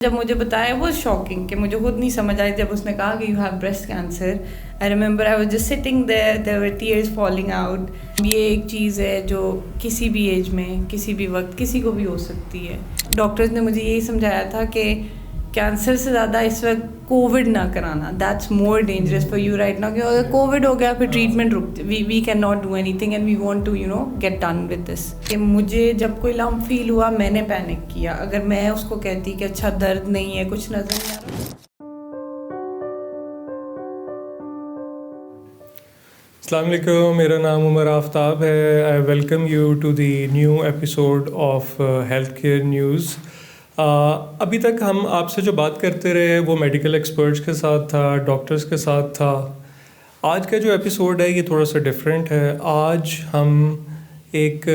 جب مجھے بتایا وہ شاکنگ کہ مجھے خود نہیں سمجھ آئی. جب اس نے کہا کہ you have breast cancer, I remember I was just sitting there were tears falling out. یہ ایک چیز ہے جو کسی بھی ایج میں کسی بھی وقت کسی کو بھی ہو سکتی ہے. ڈاکٹرز نے مجھے یہی سمجھایا تھا کہ کینسر سے زیادہ اس وقت کووڈ نہ کرانا, that's more dangerous for you right now. کہ اگر کووڈ ہو گیا پھر ٹریٹمنٹ رک, we can not do anything and we want to get done with this. کہ مجھے جب کوئی لمپ فیل ہوا میں نے پینک کیا. اگر میں اس کو کہتی کہ اچھا درد نہیں ہے, کچھ نظر نہیں آ رہا. السلام علیکم, میرا نام عمر آفتاب ہے. I welcome you to the new episode of health care news. ابھی تک ہم آپ سے جو بات کرتے رہے وہ میڈیکل ایکسپرٹس کے ساتھ تھا, ڈاکٹرز کے ساتھ تھا. آج کا جو ایپیسوڈ ہے یہ تھوڑا سا ڈفرینٹ ہے. آج ہم ایک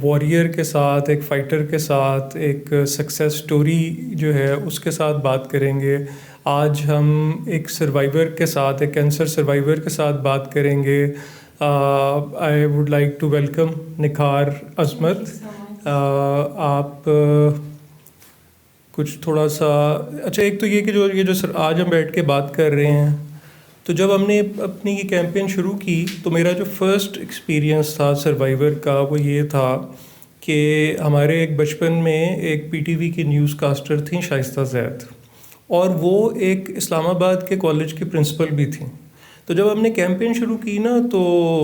واریئر کے ساتھ, ایک فائٹر کے ساتھ, ایک سکسیس سٹوری جو ہے اس کے ساتھ بات کریں گے. آج ہم ایک سروائیور کے ساتھ, ایک کینسر سروائیور کے ساتھ بات کریں گے. I would like to welcome Nikhar Azmat. آپ کچھ تھوڑا سا اچھا, ایک تو یہ کہ یہ جو آج ہم بیٹھ کے بات کر رہے ہیں, تو جب ہم نے اپنی یہ کیمپین شروع کی تو میرا جو فرسٹ ایکسپیرینس تھا سروائیور کا وہ یہ تھا کہ ہمارے ایک بچپن میں ایک پی ٹی وی کی نیوز کاسٹر تھیں شائستہ زید, اور وہ ایک اسلام آباد کے کالج کی پرنسپل بھی تھیں. تو جب ہم نے کیمپین شروع کی نا تو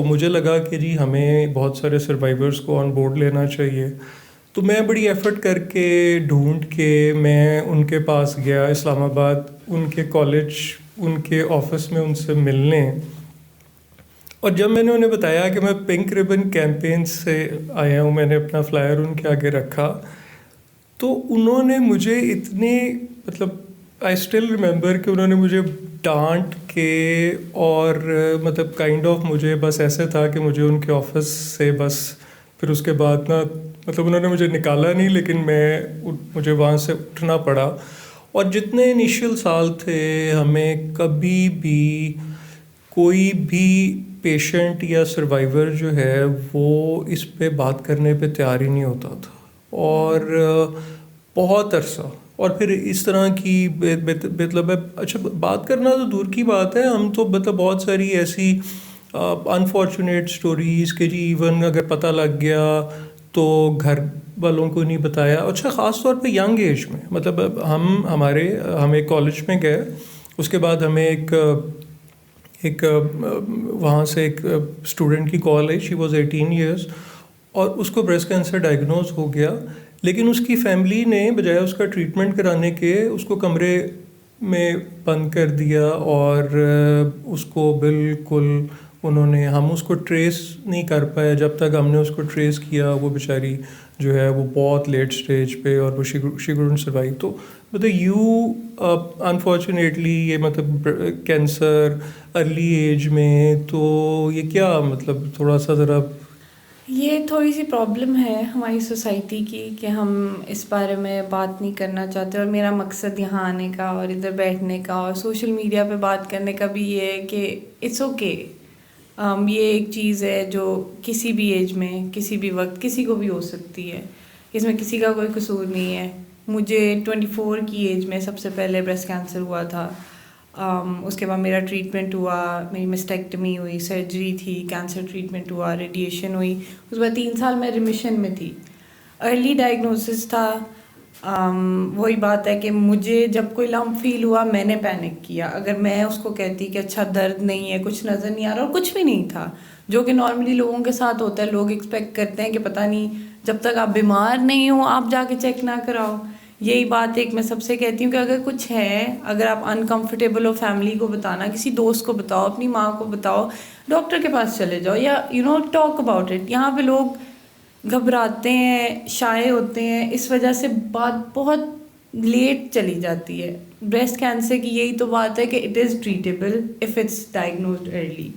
مجھے لگا کہ جی ہمیں بہت سارے سروائیورس کو آن بورڈ لینا چاہیے. تو میں بڑی ایفرٹ کر کے ڈھونڈ کے میں ان کے پاس گیا اسلام آباد, ان کے کالج, ان کے آفس میں ان سے ملنے. اور جب میں نے انہیں بتایا کہ میں پنک ریبن کیمپین سے آیا ہوں, میں نے اپنا فلائر ان کے آگے رکھا, تو انہوں نے مجھے اتنے آئی اسٹل ریممبر کہ انہوں نے مجھے ڈانٹ کے اور کائنڈ آف مجھے بس ایسے تھا کہ مجھے ان کے آفس سے بس پھر اس کے بعد نا انہوں نے مجھے نکالا نہیں, لیکن مجھے وہاں سے اٹھنا پڑا. اور جتنے انیشیل سال تھے ہمیں کبھی بھی کوئی بھی پیشنٹ یا سروائیور جو ہے وہ اس پہ بات کرنے پہ تیار ہی نہیں ہوتا تھا. اور بہت عرصہ, اور پھر اس طرح کی اچھا بات کرنا تو دور کی بات ہے, ہم تو بہت ساری ایسی انفارچونیٹ سٹوریز کہ جی ایون اگر پتہ لگ گیا تو گھر والوں کو نہیں بتایا. اچھا خاص طور پہ ینگ ایج میں, ہم ایک کالج میں گئے, اس کے بعد ہمیں ایک وہاں سے ایک اسٹوڈنٹ کی کال ہے, شی واز 18 ایئرس, اور اس کو بریسٹ کینسر ڈائگنوز ہو گیا. لیکن اس کی فیملی نے بجائے اس کا ٹریٹمنٹ کرانے کے اس کو کمرے میں بند کر دیا, اور اس کو بالکل ہم اس کو ٹریس نہیں کر پائے. جب تک ہم نے اس کو ٹریس کیا وہ بیچاری جو ہے وہ بہت لیٹ سٹیج پہ, اور وہ شی کوڈنٹ سروائیو. تو انفارچونیٹلی یہ کینسر ارلی ایج میں, تو یہ کیا تھوڑا سا ذرا یہ تھوڑی سی پرابلم ہے ہماری سوسائٹی کی کہ ہم اس بارے میں بات نہیں کرنا چاہتے. اور میرا مقصد یہاں آنے کا اور ادھر بیٹھنے کا اور سوشل میڈیا پہ بات کرنے کا بھی یہ ہے کہ اٹس اوکے. یہ ایک چیز ہے جو کسی بھی ایج میں کسی بھی وقت کسی کو بھی ہو سکتی ہے. اس میں کسی کا کوئی قصور نہیں ہے. مجھے 24 کی ایج میں سب سے پہلے بریسٹ کینسر ہوا تھا. اس کے بعد میرا ٹریٹمنٹ ہوا, میری مسٹیکٹمی ہوئی, سرجری تھی, کینسر ٹریٹمنٹ ہوا, ریڈیشن ہوئی. اس کے بعد 3 سال میں ریمیشن میں تھی. ارلی ڈائگنوسس تھا. وہی بات ہے کہ مجھے جب کوئی لمپ فیل ہوا میں نے پینک کیا. اگر میں اس کو کہتی کہ اچھا درد نہیں ہے, کچھ نظر نہیں آ رہا, اور کچھ بھی نہیں تھا, جو کہ نارملی لوگوں کے ساتھ ہوتا ہے. لوگ ایکسپیکٹ کرتے ہیں کہ پتہ نہیں جب تک آپ بیمار نہیں ہو آپ جا کے چیک نہ کراؤ. یہی بات ایک میں سب سے کہتی ہوں کہ اگر کچھ ہے, اگر آپ انکمفرٹیبل ہو فیملی کو بتانا, کسی دوست کو بتاؤ, اپنی ماں کو بتاؤ, ڈاکٹر کے پاس چلے جاؤ, یا ٹاک اباؤٹ اٹ. یہاں پہ لوگ گھبراتے ہیں, شائع ہوتے ہیں, اس وجہ سے بات بہت لیٹ چلی جاتی ہے. بریسٹ کینسر کی یہی تو بات ہے کہ it is treatable if it's diagnosed early.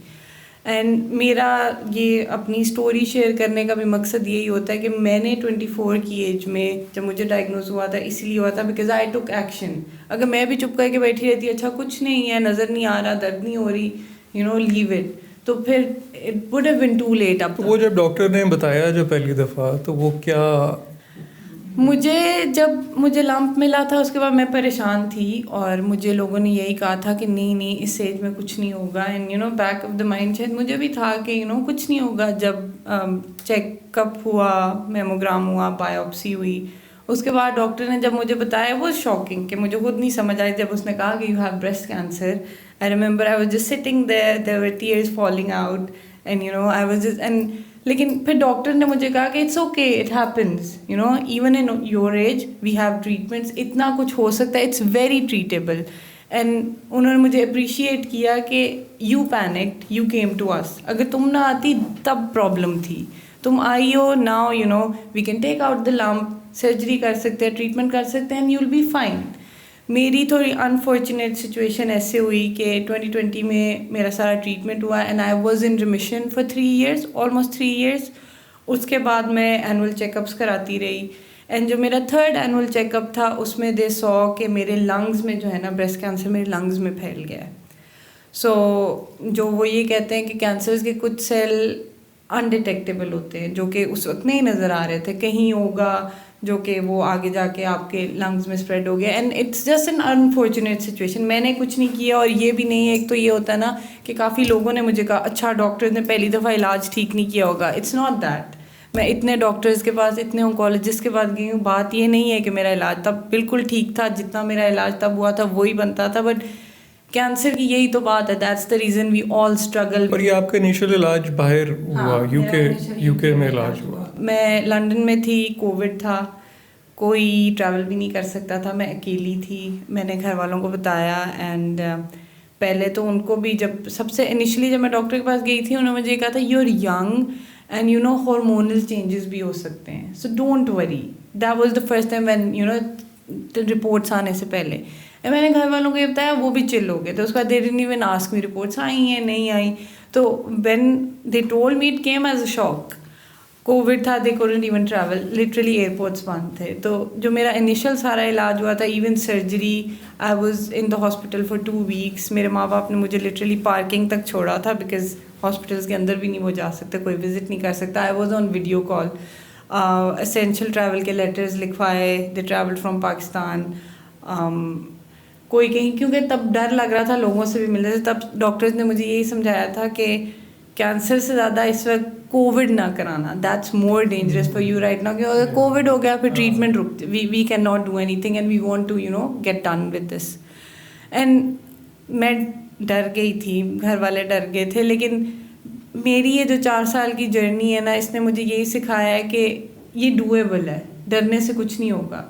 And میرا یہ اپنی اسٹوری شیئر کرنے کا بھی مقصد یہی ہوتا ہے کہ میں نے 24 کی ایج میں جب مجھے ڈائگنوز ہوا تھا اس لیے ہوا تھا بیکاز آئی ٹک ایکشن. اگر میں بھی چپ کر کے بیٹھی رہتی, اچھا کچھ نہیں ہے, نظر نہیں آ رہا, درد نہیں ہو رہی, لیو اٹ, تو پھر it would have been too late. اب وہ جب ڈاکٹر نے بتایا جو پہلی دفعہ, تو وہ کیا مجھے جب مجھے لمپ ملا تھا اس کے بعد میں پریشان تھی اور مجھے لوگوں نے یہی کہا تھا کہ نہیں اس ایج میں کچھ نہیں ہوگا. And back of the mind شاید مجھے بھی تھا کہ کچھ نہیں ہوگا. جب چیک اپ ہوا, میموگرام ہوا, بایوپسی ہوئی, اس کے بعد ڈاکٹر نے جب مجھے بتایا وہ شاکنگ کہ مجھے خود نہیں سمجھ آئی. جب اس نے کہا کہ you have breast cancer, I remember I was just sitting there were tears falling out and I was just and لیکن پھر ڈاکٹر نے مجھے کہا کہ it's okay, it happens, even in your age we have treatments, اتنا کچھ ہو سکتا ہے, اٹس ویری ٹریٹیبل. اینڈ انہوں نے مجھے اپریشیٹ کیا کہ you panicked, you came to us. اگر تم نہ آتی تب پرابلم تھی, تم آئی ہو now we can take out the lump, surgery کر سکتے ہیں, ٹریٹمنٹ کر سکتے ہیں, and you will be fine. میری تھوڑی انفارچونیٹ سچویشن ایسے ہوئی کہ 2020 میں میرا سارا ٹریٹمنٹ ہوا and I was in remission for 3 years, almost 3 years. اس کے بعد میں اینول چیک اپس کراتی رہی. اینڈ جو میرا 3rd اینول چیک اپ تھا اس میں دے سو کہ میرے لنگز میں جو ہے نا بریسٹ کینسر میرے لنگز میں پھیل گیا ہے. سو جو وہ یہ کہتے ہیں کہ کینسرز کے کچھ سیل انڈیٹیکٹیبل ہوتے ہیں جو کہ اس وقت نہیں نظر آ رہے تھے, کہیں ہوگا جو کہ وہ آگے جا کے آپ کے لنگز میں اسپریڈ ہو گیا. And it's just an unfortunate situation. میں نے کچھ نہیں کیا, اور یہ بھی نہیں ہے, ایک تو یہ ہوتا ہے نا کہ کافی لوگوں نے مجھے کہا اچھا ڈاکٹر نے پہلی دفعہ علاج ٹھیک نہیں کیا ہوگا. It's not that. میں اتنے ڈاکٹرز کے پاس, اتنے آنکولوجسٹ کے پاس گئی ہوں. بات یہ نہیں ہے کہ میرا علاج تب بالکل ٹھیک تھا, جتنا میرا علاج تب ہوا تھا وہی بنتا تھا, بٹ کینسر کی یہی تو بات ہے, that's the reason we all struggle. اور یہ آپ کا انیشیل علاج باہر ہوا, یو کے میں علاج ہوا؟ میں لنڈن میں تھی, کووڈ تھا, کوئی ٹریول بھی نہیں کر سکتا تھا, میں اکیلی تھی. میں نے گھر والوں کو بتایا اینڈ پہلے تو ان کو بھی, جب سب سے انیشلی جب میں ڈاکٹر کے پاس گئی تھی انہوں نے مجھے کہا تھا you are young and hormonal changes بھی ہو سکتے ہیں, so don't worry. That was the first time when reports آنے سے پہلے. میں نے گھر والوں کو یہ بتایا, وہ بھی چل ہو گئے. تو اس کے بعد they didn't even ask me reports آئی ہیں نہیں آئی. تو when they told me it came as a shock. Covid تھا, they couldn't even travel, literally airports بند تھے. تو جو میرا انیشل سارا علاج ہوا تھا, even surgery, I was in the hospital for 2 weeks. میرے ماں باپ نے مجھے لٹرلی پارکنگ تک چھوڑا تھا, بیکاز ہاسپٹلس کے اندر بھی نہیں وہ جا سکتے, کوئی وزٹ نہیں کر سکتا. I was on video call. Essential travel کے لیٹرز لکھوائے, دے ٹریول فرام پاکستان. کوئی کہیں, کیونکہ تب ڈر لگ رہا تھا لوگوں سے بھی ملنے سے. تب ڈاکٹرز نے مجھے یہی سمجھایا تھا کہ کینسر سے زیادہ اس وقت کووڈ نہ کرانا, that's more dangerous for you right now. کہ اگر کووڈ ہو گیا پھر ٹریٹمنٹ رک, we can not do anything and we want to get done with this. And میں ڈر گئی تھی, گھر والے ڈر گئے تھے, لیکن میری یہ جو 4 سال کی جرنی ہے نا, اس نے مجھے یہی سکھایا ہے کہ یہ ڈویبل ہے, ڈرنے سے کچھ نہیں ہوگا.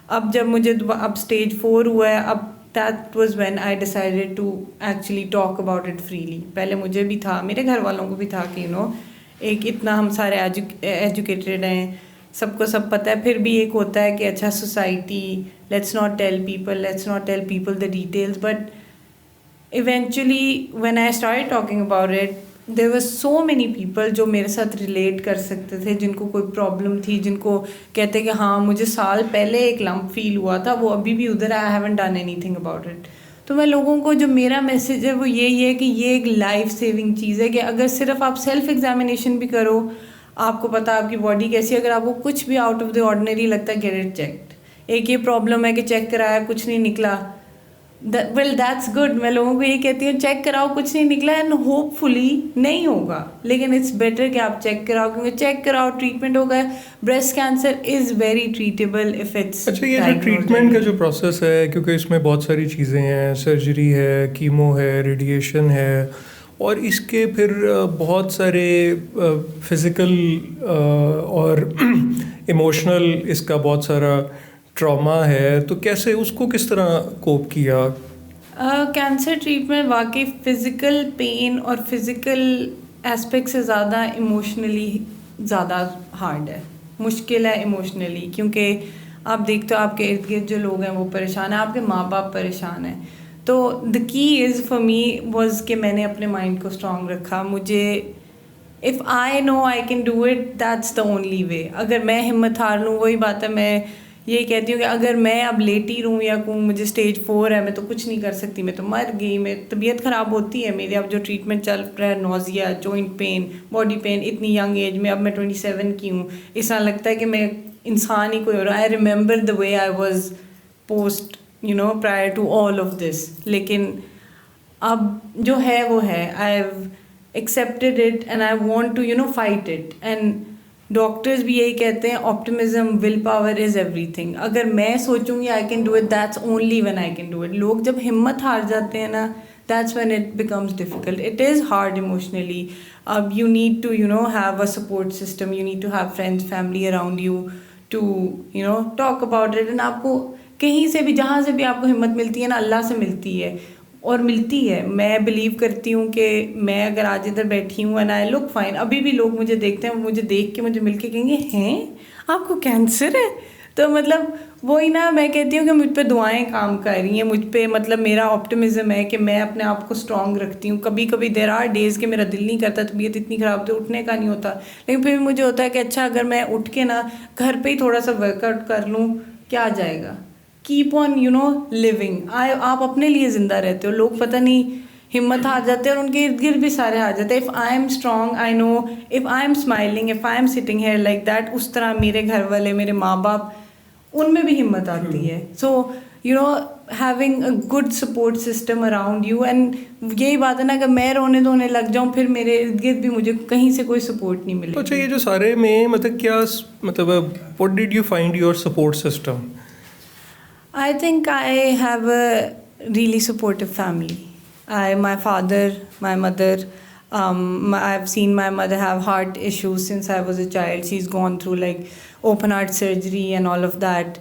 اب جب مجھے اب اسٹیج 4 ہوا ہے, اب that was when I decided to actually talk about it freely. پہلے مجھے بھی تھا, میرے گھر والوں کو بھی تھا کہ ایک اتنا ہم سارے ایجوکیٹڈ ہیں, سب کو سب پتہ ہے, پھر بھی ایک ہوتا ہے کہ اچھا society, let's not tell people the details. But eventually when I started talking about it, there were so many people جو میرے ساتھ ریلیٹ کر سکتے تھے, جن کو کوئی پرابلم تھی, جن کو کہتے کہ ہاں مجھے سال پہلے ایک لمپ فیل ہوا تھا, وہ ابھی بھی ادھر ہے, I haven't done anything about it. تو میں لوگوں کو جو میرا میسیج ہے وہ یہی ہے کہ یہ ایک لائف سیونگ چیز ہے, کہ اگر صرف آپ سیلف ایگزامینیشن بھی کرو, آپ کو پتہ آپ کی باڈی کیسی ہے, اگر آپ کو کچھ بھی آؤٹ آف دی آرڈنری لگتا ہے, گیٹ اٹ چیکڈ. ایک یہ پرابلم ہے کہ چیک کرایا کچھ نہیں نکلا, ویل دیٹس گڈ. میں لوگوں کو یہ کہتی ہوں چیک کراؤ, کچھ نہیں نکلا, اینڈ ہوپ فلی نہیں ہوگا, لیکن اٹس بیٹر کہ آپ چیک کراؤ, کیونکہ چیک کراؤ, ٹریٹمنٹ ہوگا. Breast cancer is very treatable if it's. اچھا, یہ جو ٹریٹمنٹ کا جو پروسیس ہے, کیونکہ اس میں بہت ساری چیزیں ہیں, سرجری ہے, کیمو ہے, ریڈیشن ہے, اور اس کے پھر بہت سارے فزیکل اور ایموشنل اس کا بہت سارا ٹراما ہے, تو کیسے اس کو کس طرح کوپ کیا؟ کینسر ٹریٹمنٹ واقعی فزیکل پین اور فزیکل اسپیکٹ سے زیادہ ایموشنلی زیادہ ہارڈ ہے, مشکل ہے ایموشنلی, کیونکہ آپ دیکھتے ہو آپ کے ارد گرد جو لوگ ہیں وہ پریشان ہیں, آپ کے ماں باپ پریشان ہیں. تو دا کی از فار می واز کہ میں نے اپنے مائنڈ کو اسٹرانگ رکھا. مجھے if I know I can do it, that's the only way. اگر میں ہمت ہار لوں, وہی بات ہے, میں یہ کہتی ہوں کہ اگر میں اب لیٹی رہوں یا کہوں مجھے اسٹیج 4 ہے, میں تو کچھ نہیں کر سکتی, میں تو مر گئی, میں طبیعت خراب ہوتی ہے میری. اب جو ٹریٹمنٹ چل رہا ہے, nausea, joint pain, body pain, اتنی ینگ ایج میں, اب میں 27 کی ہوں, اس طرح لگتا ہے کہ میں انسان ہی کوئی اور. I remember the way I was post prior to all of this. لیکن اب جو ہے وہ ہے, I have accepted it and I want to fight it. And doctors بھی یہی کہتے ہیں, optimism, will power is everything. اگر میں سوچوں گی I can do it, that's only when I can do it. لوگ جب ہمت ہار جاتے ہیں نا, that's when it becomes difficult. It is hard emotionally. You need to have a support system. You need to have friends, family around you to talk about it. And آپ کو کہیں سے بھی, جہاں سے بھی آپ کو ہمت ملتی ہے نا, اللہ سے ملتی ہے اور ملتی ہے. میں بلیو کرتی ہوں کہ میں اگر آج ادھر بیٹھی ہوں and I look fine, ابھی بھی لوگ مجھے دیکھتے ہیں, مجھے دیکھ کے مجھے مل کے کہیں گے ہیں آپ کو کینسر ہے. تو مطلب وہی نا, میں کہتی ہوں کہ مجھ پہ دعائیں کام کر رہی ہیں, مجھ پہ مطلب میرا آپٹیمزم ہے کہ میں اپنے آپ کو اسٹرانگ رکھتی ہوں. کبھی کبھی دیر آر ڈیز کہ میرا دل نہیں کرتا, طبیعت اتنی خراب تو اٹھنے کا نہیں ہوتا, لیکن پھر مجھے ہوتا ہے کہ اچھا اگر میں اٹھ کے نا گھر پہ ہی تھوڑا سا ورک آؤٹ کر لوں, کیا آ جائے گا. Keep on living. آپ اپنے لیے زندہ رہتے ہو. لوگ پتہ نہیں ہمت ہار جاتے ہیں اور ان کے ارد گرد بھی سارے ہار جاتے ہیں. If I am strong, I know if I am smiling, if I am sitting here like that, اس طرح میرے گھر والے, میرے ماں باپ, ان میں بھی ہمت آتی ہے. سو having a good support system around you. and یہی بات ہے نا, اگر میں رونے دھونے لگ جاؤں پھر میرے ارد گرد بھی مجھے کہیں سے کوئی سپورٹ نہیں ملے. تو اچھا, یہ جو سارے میں مطلب کیا مطلب what did you find your support system? I think I have a really supportive family. My father, my mother, I've seen my mother have heart issues since I was a child. She's gone through like open heart surgery and all of that.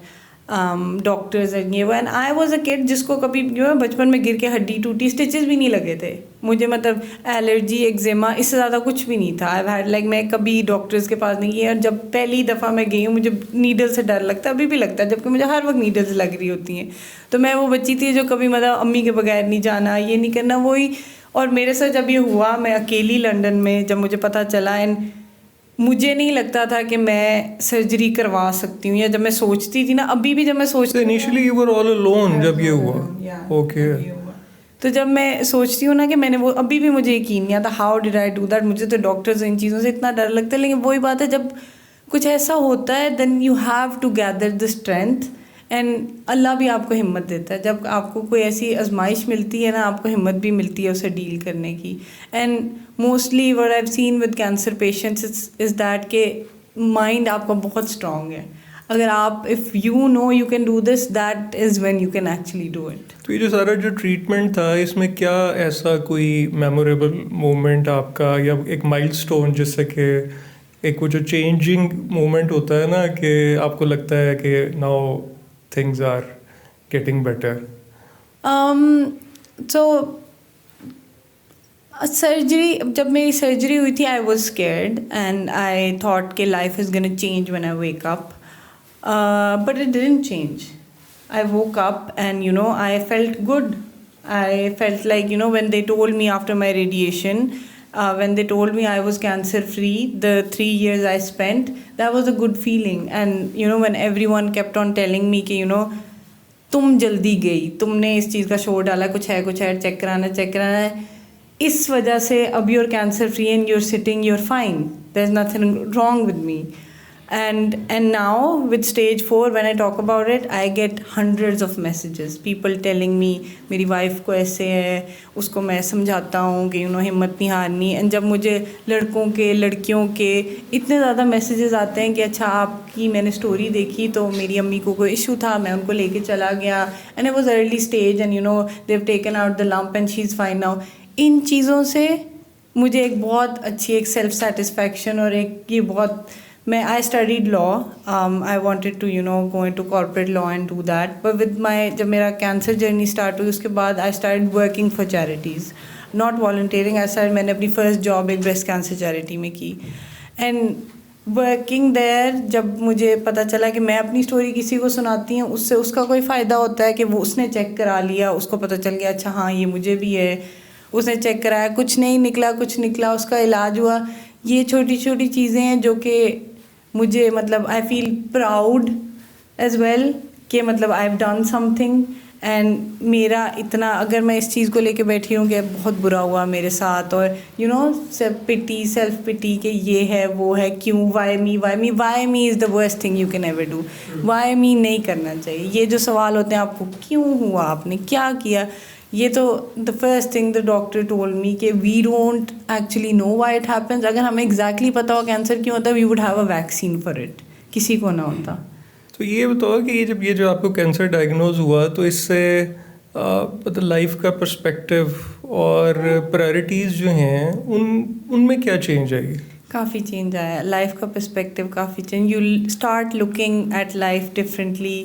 Doctors and I was a kid جس کو کبھی بچپن میں گر کے ہڈی ٹوٹی, اسٹچز بھی نہیں لگے تھے مجھے, مطلب الرجی, ایگزیما, اس سے زیادہ کچھ بھی نہیں تھا. آئی ہیڈ لائک, میں کبھی ڈاکٹرز کے پاس نہیں گئی, اور جب پہلی دفعہ میں گئی ہوں مجھے نیڈل سے ڈر لگتا ہے, ابھی بھی لگتا ہے, جبکہ مجھے ہر وقت نیڈلز لگ رہی ہوتی ہیں. تو میں وہ بچی تھی جو کبھی مطلب امی کے بغیر نہیں جانا, یہ نہیں کرنا, وہی. اور میرے ساتھ جب یہ ہوا, میں اکیلی لنڈن میں, جب مجھے پتہ چلا, اینڈ مجھے نہیں لگتا تھا کہ میں سرجری کروا سکتی ہوں, یا جب میں سوچتی تھی نا, ابھی بھی جب میں سوچتی ہوں, initially you were all alone جب یہ ہوا. اوکے. تو جب میں سوچتی ہوں نا کہ میں نے وہ, ابھی بھی مجھے یقین نہیں آتا, how did I do that. مجھے تو ڈاکٹرز ان چیزوں سے اتنا ڈر لگتا ہے, لیکن وہی بات ہے, جب کچھ ایسا ہوتا ہے then you have to gather the strength, and Allah بھی آپ کو ہمت دیتا ہے. جب آپ کو کوئی ایسی آزمائش ملتی ہے نا, آپ کو ہمت بھی ملتی ہے اسے ڈیل کرنے کی. And mostly what I have seen with cancer patients is that کہ مائنڈ آپ کا بہت اسٹرانگ ہے. اگر آپ if you know you can do this, that is when you can actually do it. تو یہ جو سارا جو ٹریٹمنٹ تھا, اس میں کیا ایسا کوئی میموریبل مومنٹ آپ کا, یا ایک مائل اسٹون جس سے کہ ایک وہ جو چینجنگ مومنٹ ہوتا ہے نا, کہ آپ کو لگتا ہے کہ now things are getting better? So surgery, جب میری سرجری ہوئی تھی, I was scared and I thought کہ لائف از گonna change when I wake up, but it didn't change. I woke up and I felt good. I felt like when they told me after my radiation, when they told me I was cancer free, the 3 years I spent, that was a good feeling. And when everyone kept on telling me کہ تم جلدی گئی, تم نے اس چیز کا شور ڈالا, کچھ ہے چیک کرانا ہے, اس وجہ سے اب you're cancer free and you're sitting, you're fine, there's nothing wrong with me. And now with stage 4, when I talk about it, I get hundreds of messages, people telling me میری wife کو ایسے ہے, اس کو میں سمجھاتا ہوں کہ ہمت نہیں ہارنی. اینڈ جب مجھے لڑکوں کے, لڑکیوں کے اتنے زیادہ میسیجز آتے ہیں کہ اچھا آپ کی میں نے اسٹوری دیکھی تو میری امی کو کوئی ایشو تھا, میں ان کو لے کے چلا گیا, and it was early stage and they've taken out the lump and she's fine now. ان چیزوں سے مجھے ایک بہت اچھی ایک سیلف سیٹسفیکشن, اور ایک یہ بہت, میں I studied law, I wanted to go into corporate law and do that, but with my, جب میرا کینسر جرنی اسٹارٹ ہوئی اس کے بعد I started working for charities, not volunteering. میں نے اپنی فرسٹ جاب ایک بریسٹ کینسر چیریٹی میں کی, اینڈ ورکنگ دیر جب مجھے پتہ چلا کہ میں اپنی اسٹوری کسی کو سناتی ہوں, اس سے اس کا کوئی فائدہ ہوتا ہے کہ وہ اس نے چیک کرا لیا, اس کو پتہ چل گیا اچھا ہاں یہ مجھے بھی ہے, اس نے چیک کرایا, کچھ نہیں نکلا, کچھ نکلا, اس کا علاج ہوا. یہ چھوٹی چھوٹی چیزیں ہیں جو کہ مجھے مطلب آئی فیل پراؤڈ ایز ویل کہ مطلب I have done some thing. And میرا اتنا اگر میں اس چیز کو لے کے بیٹھی ہوں کہ بہت برا ہوا میرے ساتھ اور سیلف پٹی کہ یہ ہے وہ ہے کیوں Y me is the worst thing you can ever do. Y می نہیں کرنا چاہیے. یہ جو سوال ہوتے ہیں آپ کو کیوں ہوا, آپ نے کیا کیا, یہ تو the first thing the doctor told me کہ we don't actually know why it happens. اگر ہمیں ایگزیکٹلی پتا ہو کینسر کیوں ہوتا ہے we would have a vaccine for it. کسی کو نہ ہوتا. تو یہ بتاؤ کہ یہ جو آپ کو کینسر ڈائگنوز ہوا تو اس سے مطلب لائف کا پرسپیکٹیو اور پرائرٹیز جو ہیں ان میں کیا چینج آئی؟ کافی چینج آیا. لائف کا پرسپیکٹیو کافی change. You start looking at life differently.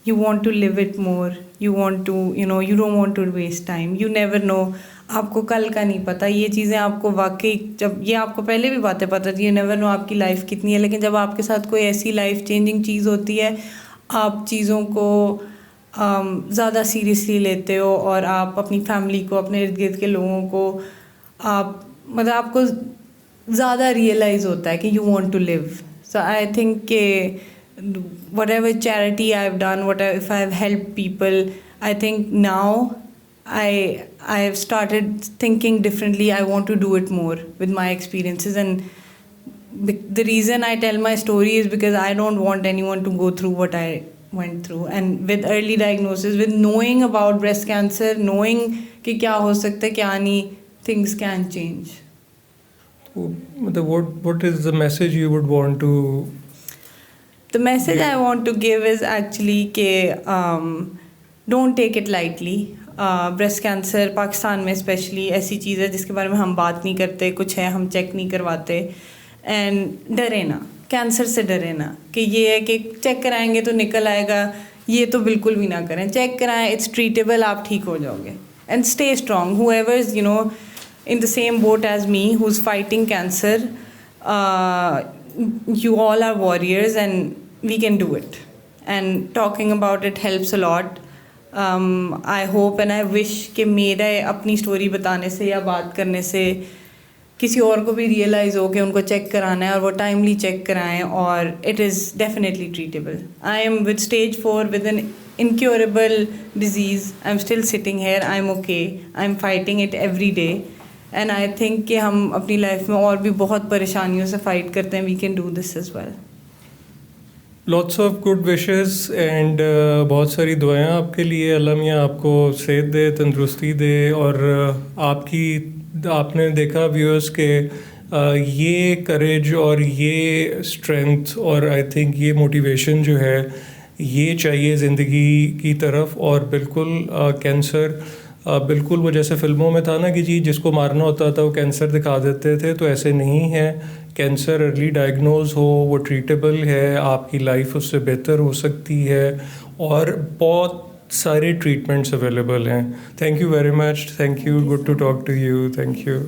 You want to live it more. You want to, you don't want to waste time. You never know. آپ کو کل کا نہیں پتہ. یہ چیزیں آپ کو واقعی جب یہ آپ کو پہلے بھی باتیں پتہ تھی. You never know آپ کی لائف کتنی ہے, لیکن جب آپ کے ساتھ کوئی ایسی لائف چینجنگ چیز ہوتی ہے آپ چیزوں کو زیادہ سیریسلی لیتے ہو اور آپ اپنی فیملی کو, اپنے ارد گرد کے لوگوں کو آپ کو زیادہ ریئلائز ہوتا ہے کہ you want to live. So I think کہ whatever charity I've done, if I've helped people, I think now I have started thinking differently. I want to do it more with my experiences, and the reason I tell my story is because I don't want anyone to go through what I went through. And with early diagnosis, with knowing about breast cancer, knowing کہ کیا ہو سکتا ہے کیا نہیں, things can change. What is the message you would want to? The message I want to give is actually کہ don't take it lightly. Breast cancer Pakistan میں especially ایسی چیز ہے جس کے بارے میں ہم بات نہیں کرتے, کچھ ہے ہم چیک نہیں کرواتے. اینڈ ڈرے نا, کینسر سے ڈرے نا کہ یہ ہے کہ چیک کرائیں گے تو نکل آئے گا, یہ تو بالکل بھی نہ کریں. چیک کرائیں, اٹس ٹریٹیبل, آپ ٹھیک ہو جاؤ گے. And stay strong. whoever is in the same boat as me who's fighting cancer, you all are warriors and we can do it. And talking about it helps a lot. I hope and I wish کہ میرا اپنی story بتانے سے یا بات کرنے سے کسی اور کو بھی ریئلائز ہو کہ ان کو چیک کرانا ہے اور وہ ٹائملی چیک کرائیں, اور it is definitely treatable. I am with stage 4 with an incurable disease. I'm still sitting here. I'm okay. I'm fighting it every day. And I think کہ ہم اپنی لائف میں اور بھی بہت پریشانیوں سے فائٹ کرتے ہیں. We can do this as well. Lots of good wishes and بہت ساری دعائیں آپ کے لیے. اللہ میاں آپ کو صحت دے, تندرستی دے, اور آپ نے دیکھا ویورس کہ یہ کریج اور یہ اسٹرینتھ اور آئی تھنک یہ موٹیویشن جو ہے یہ چاہیے زندگی کی طرف. اور بالکل کینسر بالکل وہ جیسے فلموں میں تھا نا کہ جی جس کو مارنا ہوتا تھا وہ کینسر دکھا دیتے تھے, تو ایسے نہیں ہے. کینسر ارلی ڈائگنوز ہو وہ ٹریٹیبل ہے, آپ کی لائف اس سے بہتر ہو سکتی ہے, اور بہت سارے ٹریٹمنٹس اویلیبل ہیں. Thank you very much. Thank you. Good to talk to you. Thank you.